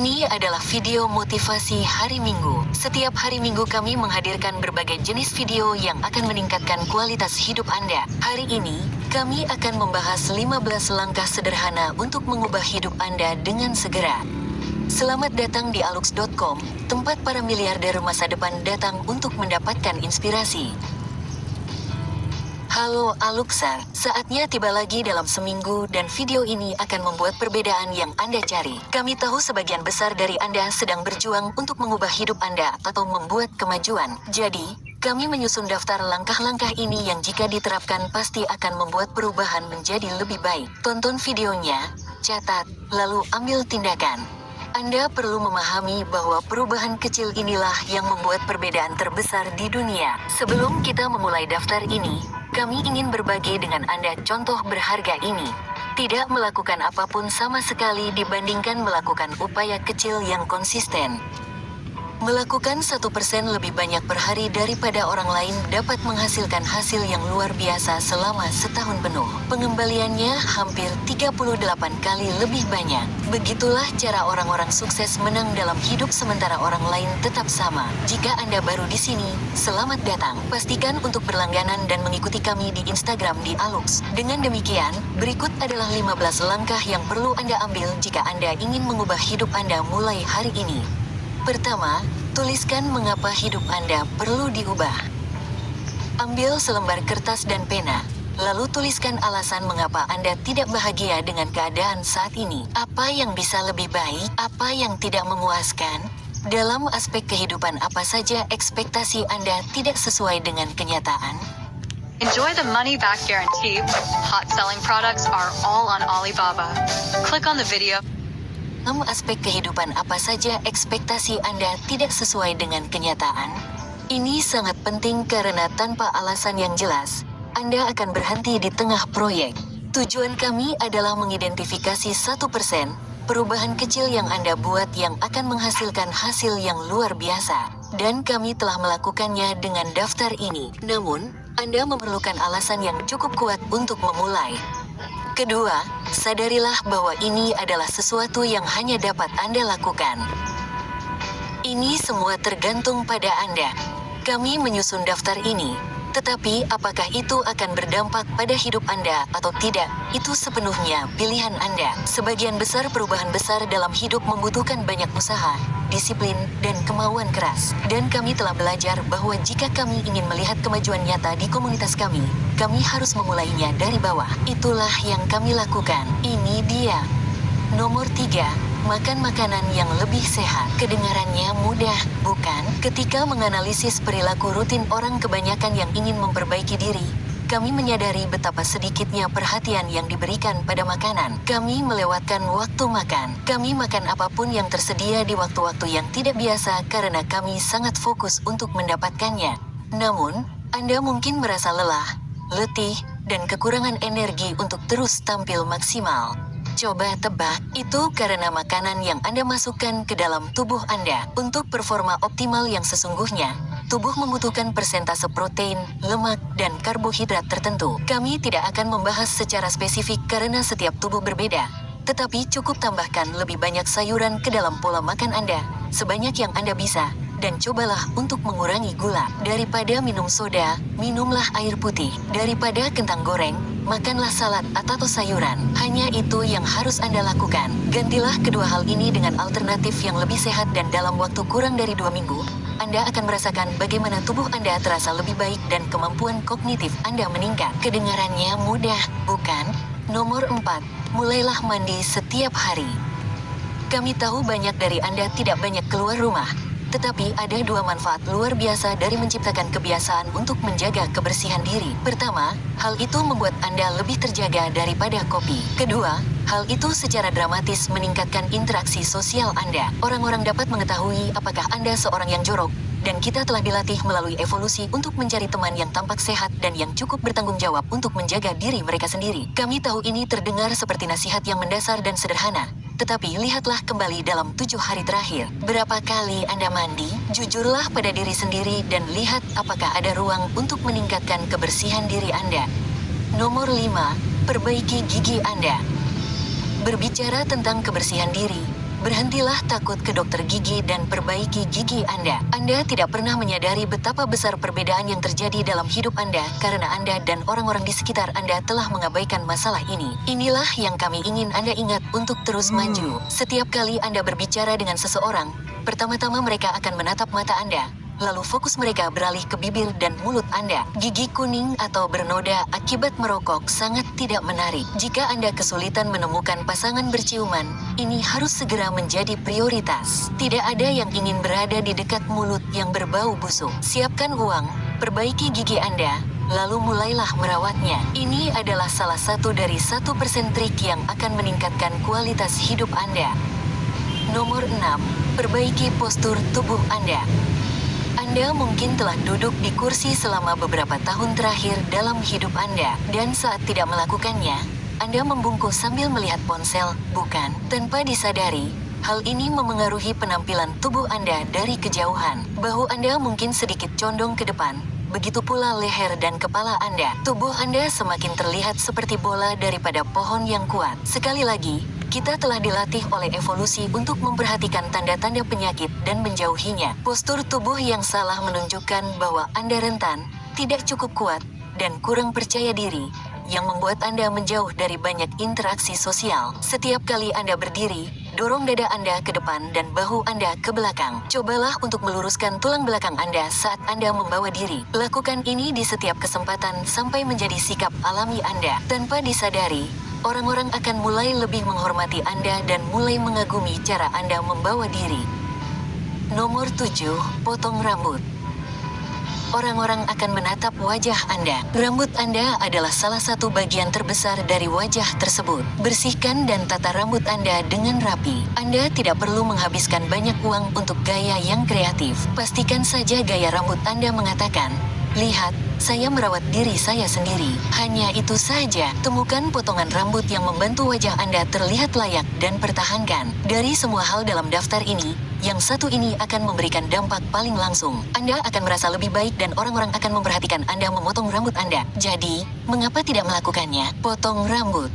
Ini adalah video motivasi hari Minggu. Setiap hari Minggu kami menghadirkan berbagai jenis video yang akan meningkatkan kualitas hidup Anda. Hari ini, kami akan membahas 15 langkah sederhana untuk mengubah hidup Anda dengan segera. Selamat datang di alux.com, tempat para miliarder masa depan datang untuk mendapatkan inspirasi. Halo Aluxer, saatnya tiba lagi dalam seminggu dan video ini akan membuat perbedaan yang Anda cari. Kami tahu sebagian besar dari Anda sedang berjuang untuk mengubah hidup Anda atau membuat kemajuan. Jadi, kami menyusun daftar langkah-langkah ini yang jika diterapkan pasti akan membuat perubahan menjadi lebih baik. Tonton videonya, catat, lalu ambil tindakan. Anda perlu memahami bahwa perubahan kecil inilah yang membuat perbedaan terbesar di dunia. Sebelum kita memulai daftar ini, kami ingin berbagi dengan Anda contoh berharga ini. Tidak melakukan apapun sama sekali dibandingkan melakukan upaya kecil yang konsisten. Melakukan 1% lebih banyak per hari daripada orang lain dapat menghasilkan hasil yang luar biasa selama setahun penuh. Pengembaliannya hampir 38 kali lebih banyak. Begitulah cara orang-orang sukses menang dalam hidup sementara orang lain tetap sama. Jika Anda baru di sini, selamat datang. Pastikan untuk berlangganan dan mengikuti kami di Instagram di Alux. Dengan demikian, berikut adalah 15 langkah yang perlu Anda ambil jika Anda ingin mengubah hidup Anda mulai hari ini. Pertama, tuliskan mengapa hidup Anda perlu diubah. Ambil selembar kertas dan pena, lalu tuliskan alasan mengapa Anda tidak bahagia dengan keadaan saat ini. Apa yang bisa lebih baik, apa yang tidak memuaskan. Dalam aspek kehidupan apa saja ekspektasi Anda tidak sesuai dengan kenyataan. Enjoy the money-back guarantee. Hot selling products are all on Alibaba. Click on the video. Dalam aspek kehidupan apa saja ekspektasi Anda tidak sesuai dengan kenyataan. Ini sangat penting karena tanpa alasan yang jelas, Anda akan berhenti di tengah proyek. Tujuan kami adalah mengidentifikasi 1% perubahan kecil yang Anda buat yang akan menghasilkan hasil yang luar biasa. Dan kami telah melakukannya dengan daftar ini. Namun, Anda memerlukan alasan yang cukup kuat untuk memulai. Kedua, sadarilah bahwa ini adalah sesuatu yang hanya dapat Anda lakukan. Ini semua tergantung pada Anda. Kami menyusun daftar ini, tetapi apakah itu akan berdampak pada hidup Anda atau tidak, itu sepenuhnya pilihan Anda. Sebagian besar perubahan besar dalam hidup membutuhkan banyak usaha, disiplin, dan kemauan keras. Dan kami telah belajar bahwa jika kami ingin melihat kemajuan nyata di komunitas kami harus memulainya dari bawah. Itulah yang kami lakukan. Ini dia. Nomor 3. Makan makanan yang lebih sehat. Kedengarannya mudah, bukan? Ketika menganalisis perilaku rutin orang kebanyakan yang ingin memperbaiki diri, kami menyadari betapa sedikitnya perhatian yang diberikan pada makanan. Kami melewatkan waktu makan. Kami makan apapun yang tersedia di waktu-waktu yang tidak biasa karena kami sangat fokus untuk mendapatkannya. Namun, Anda mungkin merasa lelah, letih, dan kekurangan energi untuk terus tampil maksimal. Coba tebak, itu karena makanan yang Anda masukkan ke dalam tubuh Anda. Untuk performa optimal yang sesungguhnya, tubuh membutuhkan persentase protein, lemak, dan karbohidrat tertentu. Kami tidak akan membahas secara spesifik karena setiap tubuh berbeda. Tetapi cukup tambahkan lebih banyak sayuran ke dalam pola makan Anda, sebanyak yang Anda bisa. Dan cobalah untuk mengurangi gula. Daripada minum soda, minumlah air putih. Daripada kentang goreng, makanlah salad atau sayuran. Hanya itu yang harus Anda lakukan. Gantilah kedua hal ini dengan alternatif yang lebih sehat dan dalam waktu kurang dari 2 minggu, Anda akan merasakan bagaimana tubuh Anda terasa lebih baik dan kemampuan kognitif Anda meningkat. Kedengarannya mudah, bukan? Nomor 4. Mulailah mandi setiap hari. Kami tahu banyak dari Anda tidak banyak keluar rumah. Tetapi ada 2 manfaat luar biasa dari menciptakan kebiasaan untuk menjaga kebersihan diri. Pertama, hal itu membuat Anda lebih terjaga daripada kopi. Kedua, hal itu secara dramatis meningkatkan interaksi sosial Anda. Orang-orang dapat mengetahui apakah Anda seorang yang jorok, dan kita telah dilatih melalui evolusi untuk mencari teman yang tampak sehat dan yang cukup bertanggung jawab untuk menjaga diri mereka sendiri. Kami tahu ini terdengar seperti nasihat yang mendasar dan sederhana. Tetapi lihatlah kembali dalam 7 hari terakhir. Berapa kali Anda mandi? Jujurlah pada diri sendiri dan lihat apakah ada ruang untuk meningkatkan kebersihan diri Anda. Nomor 5. Perbaiki gigi Anda. Berbicara tentang kebersihan diri, Berhentilah takut ke dokter gigi dan perbaiki gigi Anda. Anda tidak pernah menyadari betapa besar perbedaan yang terjadi dalam hidup Anda karena Anda dan orang-orang di sekitar Anda telah mengabaikan masalah ini. Inilah yang kami ingin Anda ingat untuk terus maju. Setiap kali Anda berbicara dengan seseorang, pertama-tama mereka akan menatap mata Anda. Lalu fokus mereka beralih ke bibir dan mulut Anda. Gigi kuning atau bernoda akibat merokok sangat tidak menarik. Jika Anda kesulitan menemukan pasangan berciuman, ini harus segera menjadi prioritas. Tidak ada yang ingin berada di dekat mulut yang berbau busuk. Siapkan uang, perbaiki gigi Anda, lalu mulailah merawatnya. Ini adalah salah satu dari 1% trik yang akan meningkatkan kualitas hidup Anda. Nomor 6. Perbaiki postur tubuh Anda. Anda mungkin telah duduk di kursi selama beberapa tahun terakhir dalam hidup Anda, dan saat tidak melakukannya, Anda membungkuk sambil melihat ponsel, bukan? Tanpa disadari, hal ini memengaruhi penampilan tubuh Anda dari kejauhan. Bahu Anda mungkin sedikit condong ke depan, begitu pula leher dan kepala Anda. Tubuh Anda semakin terlihat seperti bola daripada pohon yang kuat. Sekali lagi, kita telah dilatih oleh evolusi untuk memperhatikan tanda-tanda penyakit dan menjauhinya. Postur tubuh yang salah menunjukkan bahwa Anda rentan, tidak cukup kuat, dan kurang percaya diri, yang membuat Anda menjauh dari banyak interaksi sosial. Setiap kali Anda berdiri, dorong dada Anda ke depan dan bahu Anda ke belakang. Cobalah untuk meluruskan tulang belakang Anda saat Anda membawa diri. Lakukan ini di setiap kesempatan sampai menjadi sikap alami Anda. Tanpa disadari, orang-orang akan mulai lebih menghormati Anda dan mulai mengagumi cara Anda membawa diri. Nomor 7. Potong rambut. Orang-orang akan menatap wajah Anda. Rambut Anda adalah salah satu bagian terbesar dari wajah tersebut. Bersihkan dan tata rambut Anda dengan rapi. Anda tidak perlu menghabiskan banyak uang untuk gaya yang kreatif. Pastikan saja gaya rambut Anda mengatakan, "Lihat, saya merawat diri saya sendiri." Hanya itu saja. Temukan potongan rambut yang membantu wajah Anda terlihat layak dan pertahankan. Dari semua hal dalam daftar ini, yang satu ini akan memberikan dampak paling langsung. Anda akan merasa lebih baik dan orang-orang akan memperhatikan Anda memotong rambut Anda. Jadi, mengapa tidak melakukannya? Potong rambut.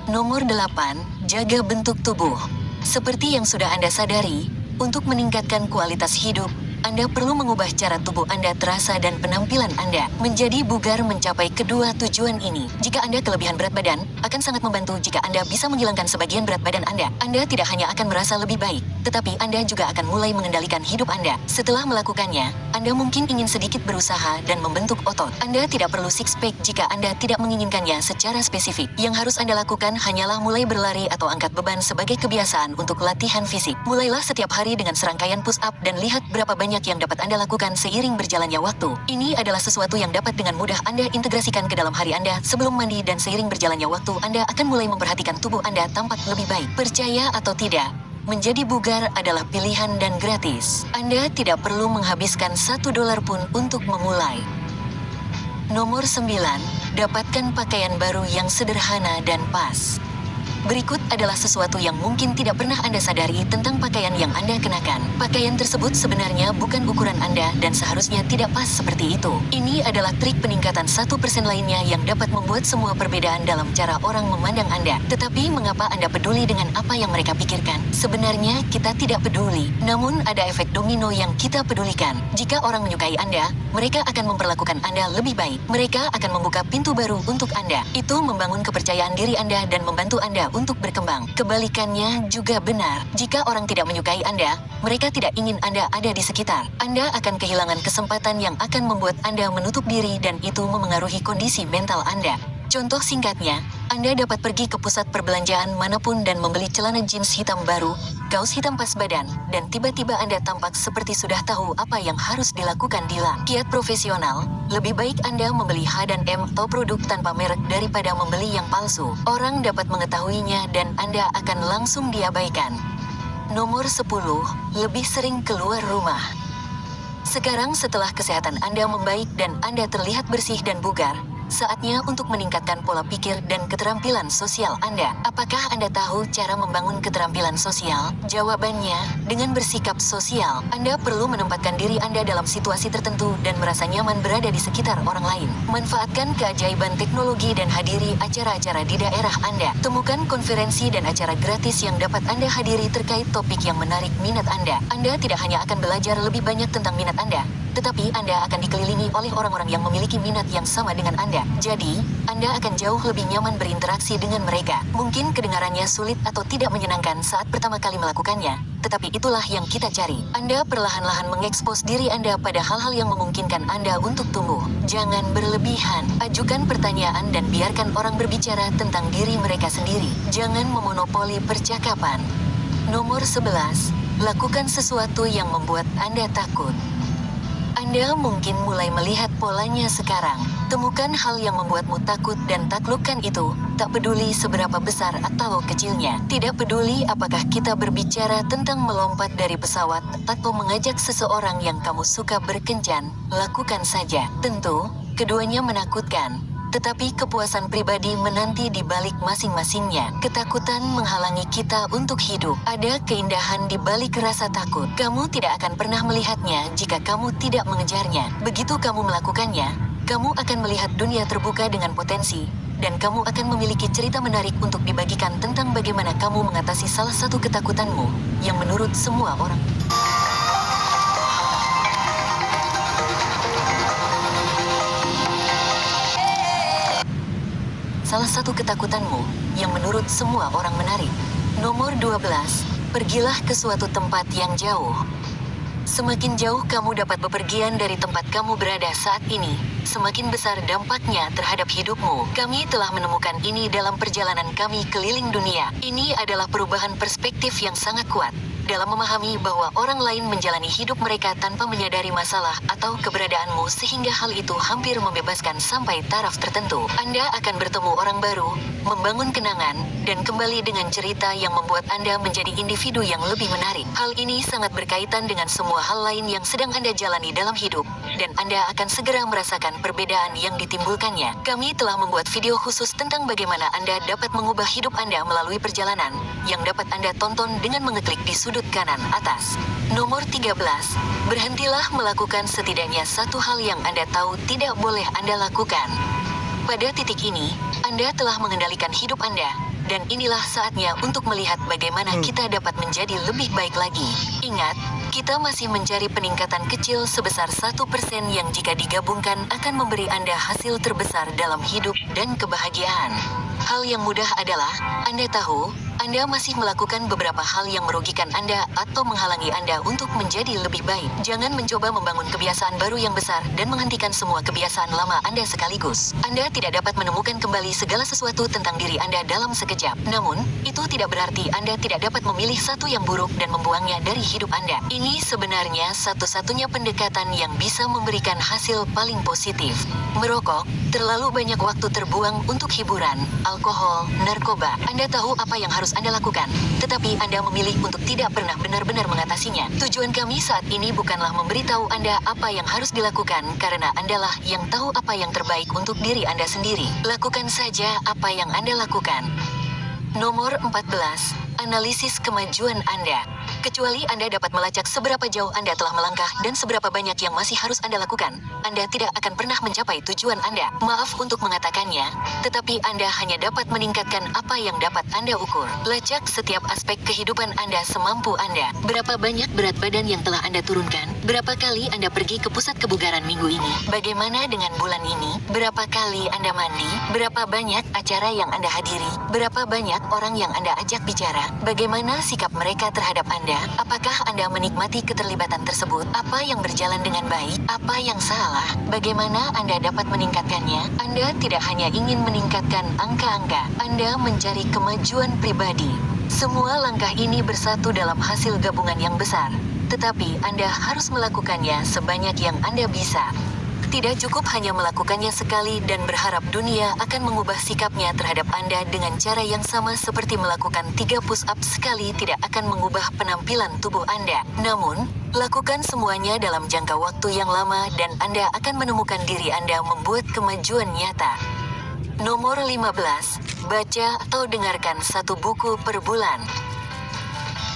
Nomor 8. Jaga bentuk tubuh. Seperti yang sudah Anda sadari, untuk meningkatkan kualitas hidup, Anda perlu mengubah cara tubuh Anda terasa dan penampilan Anda menjadi bugar mencapai kedua tujuan ini. Jika Anda kelebihan berat badan, akan sangat membantu jika Anda bisa menghilangkan sebagian berat badan Anda. Anda tidak hanya akan merasa lebih baik, tetapi Anda juga akan mulai mengendalikan hidup Anda. Setelah melakukannya, Anda mungkin ingin sedikit berusaha dan membentuk otot. Anda tidak perlu six-pack jika Anda tidak menginginkannya secara spesifik. Yang harus Anda lakukan hanyalah mulai berlari atau angkat beban sebagai kebiasaan untuk latihan fisik. Mulailah setiap hari dengan serangkaian push-up dan lihat berapa banyak yang dapat Anda lakukan seiring berjalannya waktu. Ini adalah sesuatu yang dapat dengan mudah Anda integrasikan ke dalam hari Anda sebelum mandi, dan seiring berjalannya waktu Anda akan mulai memperhatikan tubuh Anda tampak lebih baik. Percaya atau tidak, menjadi bugar adalah pilihan dan gratis. Anda tidak perlu menghabiskan $1 pun untuk memulai. Nomor 9. Dapatkan pakaian baru yang sederhana dan pas. Berikut adalah sesuatu yang mungkin tidak pernah Anda sadari tentang pakaian yang Anda kenakan. Pakaian tersebut sebenarnya bukan ukuran Anda dan seharusnya tidak pas seperti itu. Ini adalah trik peningkatan 1% lainnya yang dapat membuat semua perbedaan dalam cara orang memandang Anda. Tetapi mengapa Anda peduli dengan apa yang mereka pikirkan? Sebenarnya kita tidak peduli. Namun ada efek domino yang kita pedulikan. Jika orang menyukai Anda, mereka akan memperlakukan Anda lebih baik. Mereka akan membuka pintu baru untuk Anda. Itu membangun kepercayaan diri Anda dan membantu Anda untuk berkembang. Kebalikannya juga benar. Jika orang tidak menyukai Anda, mereka tidak ingin Anda ada di sekitar. Anda akan kehilangan kesempatan yang akan membuat Anda menutup diri, dan itu memengaruhi kondisi mental Anda. Contoh singkatnya, Anda dapat pergi ke pusat perbelanjaan manapun dan membeli celana jeans hitam baru, kaos hitam pas badan, dan tiba-tiba Anda tampak seperti sudah tahu apa yang harus dilakukan di kiat profesional. Lebih baik Anda membeli H&M atau produk tanpa merek daripada membeli yang palsu. Orang dapat mengetahuinya dan Anda akan langsung diabaikan. Nomor 10. Lebih sering keluar rumah. Sekarang setelah kesehatan Anda membaik dan Anda terlihat bersih dan bugar, Saatnya untuk meningkatkan pola pikir dan keterampilan sosial Anda. Apakah Anda tahu cara membangun keterampilan sosial? Jawabannya, dengan bersikap sosial. Anda perlu menempatkan diri Anda dalam situasi tertentu dan merasa nyaman berada di sekitar orang lain. Manfaatkan keajaiban teknologi dan hadiri acara-acara di daerah Anda. Temukan konferensi dan acara gratis yang dapat Anda hadiri terkait topik yang menarik minat Anda. Anda tidak hanya akan belajar lebih banyak tentang minat Anda, tetapi Anda akan dikelilingi oleh orang-orang yang memiliki minat yang sama dengan Anda. Jadi, Anda akan jauh lebih nyaman berinteraksi dengan mereka. Mungkin kedengarannya sulit atau tidak menyenangkan saat pertama kali melakukannya, tetapi itulah yang kita cari. Anda perlahan-lahan mengekspos diri Anda pada hal-hal yang memungkinkan Anda untuk tumbuh. Jangan berlebihan. Ajukan pertanyaan dan biarkan orang berbicara tentang diri mereka sendiri. Jangan memonopoli percakapan. Nomor 11. Lakukan sesuatu yang membuat Anda takut. Anda mungkin mulai melihat polanya sekarang. Temukan hal yang membuatmu takut dan taklukkan itu, tak peduli seberapa besar atau kecilnya. Tidak peduli apakah kita berbicara tentang melompat dari pesawat atau mengajak seseorang yang kamu suka berkencan, lakukan saja. Tentu, keduanya menakutkan. Tetapi kepuasan pribadi menanti di balik masing-masingnya. Ketakutan menghalangi kita untuk hidup. Ada keindahan di balik rasa takut. Kamu tidak akan pernah melihatnya jika kamu tidak mengejarnya. Begitu kamu melakukannya, kamu akan melihat dunia terbuka dengan potensi, dan kamu akan memiliki cerita menarik untuk dibagikan tentang bagaimana kamu mengatasi salah satu ketakutanmu, yang menurut semua orang. Salah satu ketakutanmu, yang menurut semua orang menarik. Nomor 12, pergilah ke suatu tempat yang jauh. Semakin jauh kamu dapat bepergian dari tempat kamu berada saat ini, semakin besar dampaknya terhadap hidupmu. Kami telah menemukan ini dalam perjalanan kami keliling dunia. Ini adalah perubahan perspektif yang sangat kuat dalam memahami bahwa orang lain menjalani hidup mereka tanpa menyadari masalah atau keberadaanmu, sehingga hal itu hampir membebaskan sampai taraf tertentu. Anda akan bertemu orang baru, membangun kenangan, dan kembali dengan cerita yang membuat Anda menjadi individu yang lebih menarik. Hal ini sangat berkaitan dengan semua hal lain yang sedang Anda jalani dalam hidup, dan Anda akan segera merasakan perbedaan yang ditimbulkannya. Kami telah membuat video khusus tentang bagaimana Anda dapat mengubah hidup Anda melalui perjalanan, yang dapat Anda tonton dengan mengeklik di sudut kanan atas. Nomor 13. Berhentilah melakukan setidaknya satu hal yang Anda tahu tidak boleh Anda lakukan. Pada titik ini, Anda telah mengendalikan hidup Anda, dan inilah saatnya untuk melihat bagaimana kita dapat menjadi lebih baik lagi. Ingat, kita masih mencari peningkatan kecil sebesar 1% yang jika digabungkan akan memberi Anda hasil terbesar dalam hidup dan kebahagiaan. Hal yang mudah adalah, Anda tahu, Anda masih melakukan beberapa hal yang merugikan Anda atau menghalangi Anda untuk menjadi lebih baik. Jangan mencoba membangun kebiasaan baru yang besar dan menghentikan semua kebiasaan lama Anda sekaligus. Anda tidak dapat menemukan kembali segala sesuatu tentang diri Anda dalam sekejap. Namun, itu tidak berarti Anda tidak dapat memilih satu yang buruk dan membuangnya dari hidup Anda. Ini sebenarnya satu-satunya pendekatan yang bisa memberikan hasil paling positif. Merokok, terlalu banyak waktu terbuang untuk hiburan, alkohol, narkoba. Anda tahu apa yang harus Anda lakukan, tetapi Anda memilih untuk tidak pernah benar-benar mengatasinya. Tujuan kami saat ini bukanlah memberitahu Anda apa yang harus dilakukan, karena Andalah yang tahu apa yang terbaik untuk diri Anda sendiri. Lakukan saja apa yang Anda lakukan. Nomor 14. Analisis kemajuan Anda. Kecuali Anda dapat melacak seberapa jauh Anda telah melangkah dan seberapa banyak yang masih harus Anda lakukan, Anda tidak akan pernah mencapai tujuan Anda. Maaf untuk mengatakannya, tetapi Anda hanya dapat meningkatkan apa yang dapat Anda ukur. Lacak setiap aspek kehidupan Anda semampu Anda. Berapa banyak berat badan yang telah Anda turunkan? Berapa kali Anda pergi ke pusat kebugaran minggu ini? Bagaimana dengan bulan ini? Berapa kali Anda mandi? Berapa banyak acara yang Anda hadiri? Berapa banyak orang yang Anda ajak bicara? Bagaimana sikap mereka terhadap Anda? Apakah Anda menikmati keterlibatan tersebut? Apa yang berjalan dengan baik? Apa yang salah? Bagaimana Anda dapat meningkatkannya? Anda tidak hanya ingin meningkatkan angka-angka, Anda mencari kemajuan pribadi. Semua langkah ini bersatu dalam hasil gabungan yang besar, tetapi Anda harus melakukannya sebanyak yang Anda bisa. Tidak cukup hanya melakukannya sekali dan berharap dunia akan mengubah sikapnya terhadap Anda dengan cara yang sama seperti melakukan 3 push-up sekali tidak akan mengubah penampilan tubuh Anda. Namun, Lakukan semuanya dalam jangka waktu yang lama dan Anda akan menemukan diri Anda membuat kemajuan nyata. Nomor 15, baca atau dengarkan satu buku per bulan.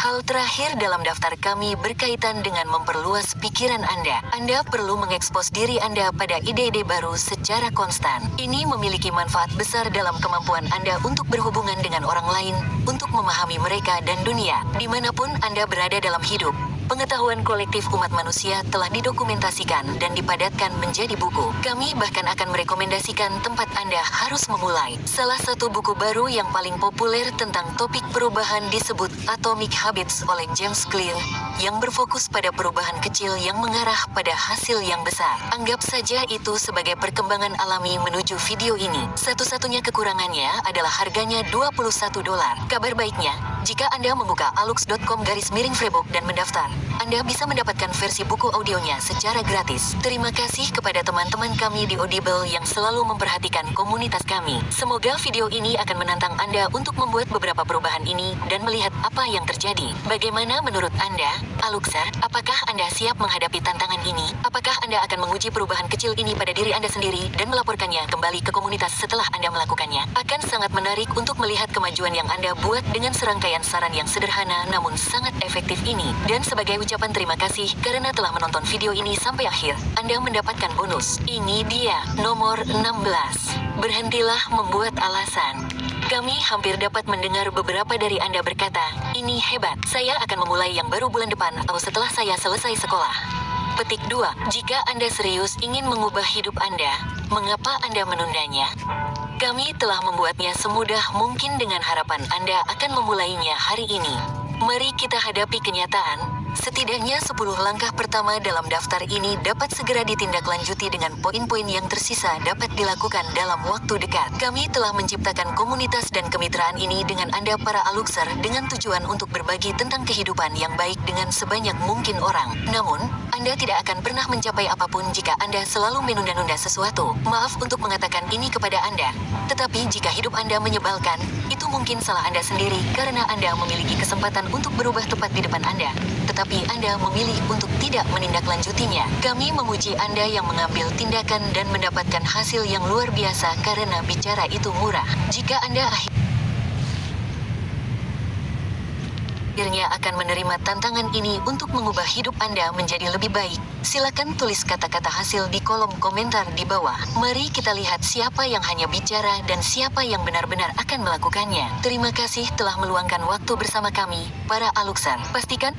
Hal terakhir dalam daftar kami berkaitan dengan memperluas pikiran Anda. Anda perlu mengekspos diri Anda pada ide-ide baru secara konstan. Ini memiliki manfaat besar dalam kemampuan Anda untuk berhubungan dengan orang lain, untuk memahami mereka dan dunia, dimanapun Anda berada dalam hidup. Pengetahuan kolektif umat manusia telah didokumentasikan dan dipadatkan menjadi buku. Kami bahkan akan merekomendasikan tempat Anda harus memulai. Salah satu buku baru yang paling populer tentang topik perubahan disebut Atomic Habits oleh James Clear, yang berfokus pada perubahan kecil yang mengarah pada hasil yang besar. Anggap saja itu sebagai perkembangan alami menuju video ini. Satu-satunya kekurangannya adalah harganya $21. Kabar baiknya, jika Anda membuka alux.com/freebook dan mendaftar, Anda bisa mendapatkan versi buku audionya secara gratis. Terima kasih kepada teman-teman kami di Audible yang selalu memperhatikan komunitas kami. Semoga video ini akan menantang Anda untuk membuat beberapa perubahan ini dan melihat apa yang terjadi. Bagaimana menurut Anda, Aluxer? Apakah Anda siap menghadapi tantangan ini? Apakah Anda akan menguji perubahan kecil ini pada diri Anda sendiri dan melaporkannya kembali ke komunitas setelah Anda melakukannya? Akan sangat menarik untuk melihat kemajuan yang Anda buat dengan serangkaian saran yang sederhana namun sangat efektif ini. Dan sebagai ucapan terima kasih karena telah menonton video ini sampai akhir, Anda mendapatkan bonus. Ini dia, nomor 16. Berhentilah membuat alasan. Kami hampir dapat mendengar beberapa dari Anda berkata, "Ini hebat, saya akan memulai yang baru bulan depan atau setelah saya selesai sekolah." Petik 2. Jika Anda serius ingin mengubah hidup Anda, mengapa Anda menundanya? Kami telah membuatnya semudah mungkin dengan harapan Anda akan memulainya hari ini. Mari kita hadapi kenyataan. Setidaknya 10 langkah pertama dalam daftar ini dapat segera ditindaklanjuti dengan poin-poin yang tersisa dapat dilakukan dalam waktu dekat. Kami telah menciptakan komunitas dan kemitraan ini dengan Anda para Aluxer dengan tujuan untuk berbagi tentang kehidupan yang baik dengan sebanyak mungkin orang. Namun, Anda tidak akan pernah mencapai apapun jika Anda selalu menunda-nunda sesuatu. Maaf untuk mengatakan ini kepada Anda, tetapi jika hidup Anda menyebalkan, itu mungkin salah Anda sendiri karena Anda memiliki kesempatan untuk berubah tepat di depan Anda. Tetapi Anda memilih untuk tidak menindaklanjutinya. Kami memuji Anda yang mengambil tindakan dan mendapatkan hasil yang luar biasa karena bicara itu murah. Jika Anda akhirnya akan menerima tantangan ini untuk mengubah hidup Anda menjadi lebih baik, silakan tulis kata-kata hasil di kolom komentar di bawah. Mari kita lihat siapa yang hanya bicara dan siapa yang benar-benar akan melakukannya. Terima kasih telah meluangkan waktu bersama kami, para Aluxer. Pastikan